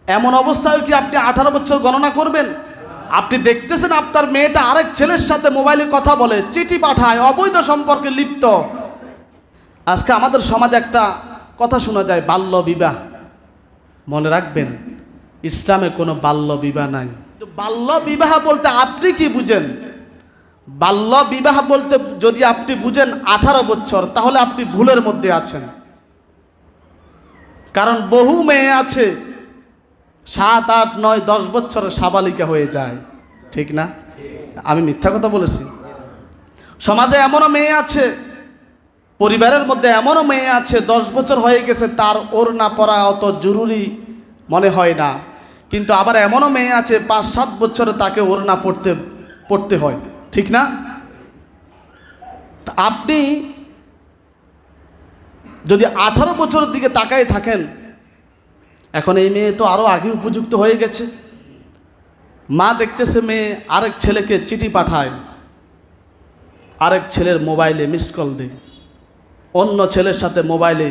এমন অবস্থায় কি আপনি 18 বছর গণনা করবেন? আপনি দেখতেছেন আপনার মেয়েটা আরেক ছেলের সাথে মোবাইলে কথা বলে, চিঠি পাঠায়, অবৈধ সম্পর্কে লিপ্ত। আজকে আমাদের সমাজে একটা কথা শোনা যায়, বাল্য বিবাহ। মনে রাখবেন, ইসলামে কোনো বাল্য বিবাহ নাই। তো বাল্য বিবাহ বলতে আপনি কি বুঝেন? বাল্য বিবাহ বলতে যদি আপনি বুঝেন 18 বছর, তাহলে আপনি ভুলের মধ্যে আছেন। কারণ বহু মেয়ে আছে 7, 8, 9, 10 বছরের সাবালিকা হয়ে যায়, ঠিক না? আমি মিথ্যা কথা বলেছি? সমাজে এমনও মেয়ে আছে, পরিবারের মধ্যে এমনও মেয়ে আছে 10 বছর হয়ে গেছে, তার ওড়না পরা অত জরুরি মনে হয় না, কিন্তু আবার এমনও মেয়ে আছে 5-7 বছরে তাকে ওড়না পড়তে হয়, ঠিক না? আপনি যদি 18 বছরের দিকে তাকায় থাকেন, এখন এই মেয়ে তো আরও আগে উপযুক্ত হয়ে গেছে। মা দেখতেছে মেয়ে আরেক ছেলেকে চিঠি পাঠায়, আরেক ছেলের মোবাইলে মিস কল দেয়, অন্য ছেলের সাথে মোবাইলে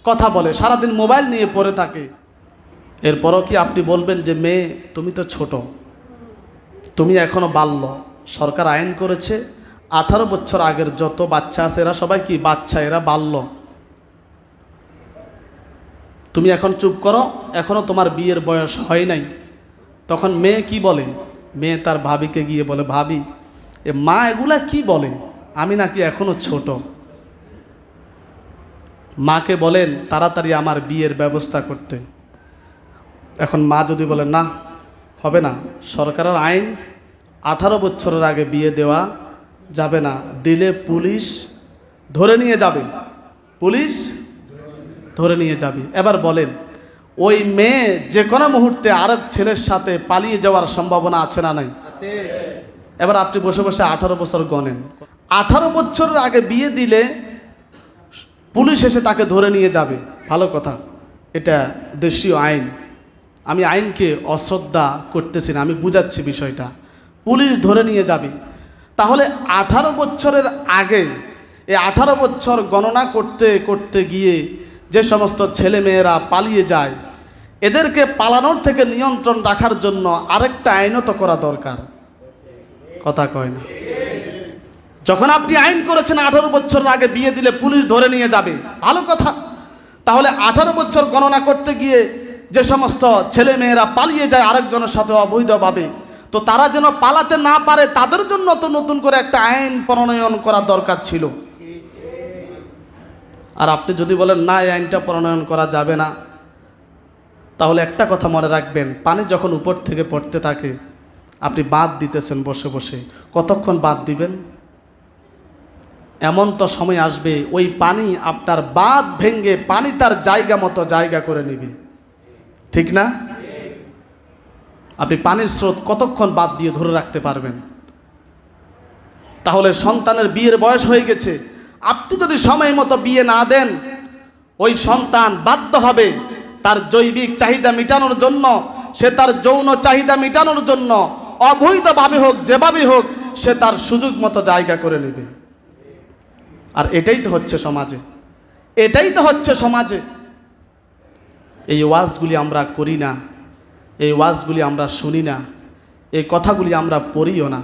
কথা বলে, সারাদিন মোবাইল নিয়ে পড়ে থাকে। এরপরও কি আপনি বলবেন যে মেয়ে তুমি তো ছোট, তুমি এখনো বাল্য? সরকার আইন করেছে 18 বছর আগের যত বাচ্চা আছে এরা সবাই কি বাচ্চা, এরা বাল্য। তুমি এখন চুপ করো, এখনো তোমার বিয়ের বয়স হয় নাই। তখন মেয়ে কি বলে? মেয়ে তার ভাবিকে গিয়ে বলে, ভাবি এ মা এগুলা কি বলে, আমি নাকি এখনো ছোট। মাকে বলেন তাড়াতাড়ি আমার বিয়ের ব্যবস্থা করতে। এখন মা যদি বলে না হবে না, সরকারের আইন 18 বছরের আগে বিয়ে দেওয়া যাবে না, দিলে পুলিশ ধরে নিয়ে যাবে, পুলিশ ধরে নিয়ে যাবে। এবার বলেন ওই মেয়ে যে কোনো মুহূর্তে আরেক ছেলের সাথে পালিয়ে যাওয়ার সম্ভাবনা আছে না নাই? এবার আপনি বসে বসে 18 বছর গণেন। 18 বছরের আগে বিয়ে দিলে পুলিশ এসে তাকে ধরে নিয়ে যাবে, ভালো কথা, এটা দেশীয় আইন। আমি আইনকে অশ্রদ্ধা করতেছি না, আমি বুঝাচ্ছি বিষয়টা। পুলিশ ধরে নিয়ে যাবে। তাহলে 18 বছরের আগে, এই 18 বছর গণনা করতে করতে গিয়ে যে সমস্ত ছেলে মেয়েরা পালিয়ে যায়, এদেরকে পালানোর থেকে নিয়ন্ত্রণ রাখার জন্য আরেকটা আইনও তো করা দরকার, কথা কয় না? যখন আপনি আইন করেছেন 18 বছরের আগে বিয়ে দিলে পুলিশ ধরে নিয়ে যাবে, ভালো কথা। তাহলে 18 বছর গণনা করতে গিয়ে যে সমস্ত ছেলে মেয়েরা পালিয়ে যায় আরেকজনের সাথে অবৈধভাবে, তো তারা যেন পালাতে না পারে তাদের জন্য তো নতুন করে একটা আইন প্রণয়ন করা দরকার ছিল। আর আপনি যদি বলেন না এই আইনটা প্রণয়ন করা যাবে না, তাহলে একটা কথা মনে রাখবেন, পানি যখন উপর থেকে পড়তে থাকে আপনি বাঁধ দিতেছেন বসে বসে, কতক্ষণ বাঁধ দিবেন? এমন তো সময় আসবে ওই পানি আপনার বাঁধ ভেঙে পানি তার জায়গা মতো জায়গা করে নেবে, ঠিক না? আপনি পানির স্রোত কতক্ষণ বাঁধ দিয়ে ধরে রাখতে পারবেন? তাহলে সন্তানের বিয়ের বয়স হয়ে গেছে, আপনি যদি সময় মতো বিয়ে না দেন, ওই সন্তান বাধ্য হবে তার জৈবিক চাহিদা মেটানোর জন্য, সে তার যৌন চাহিদা মেটানোর জন্য অবৈধভাবে হোক যেভাবে হোক সে তার সুযোগ মতো জায়গা করে নেবে। আর এটাই তো হচ্ছে সমাজে, এটাই তো হচ্ছে সমাজে। এই ওয়াজগুলি আমরা করি না, এই ওয়াজগুলি আমরা শুনি না, এই কথাগুলি আমরা পড়িও না।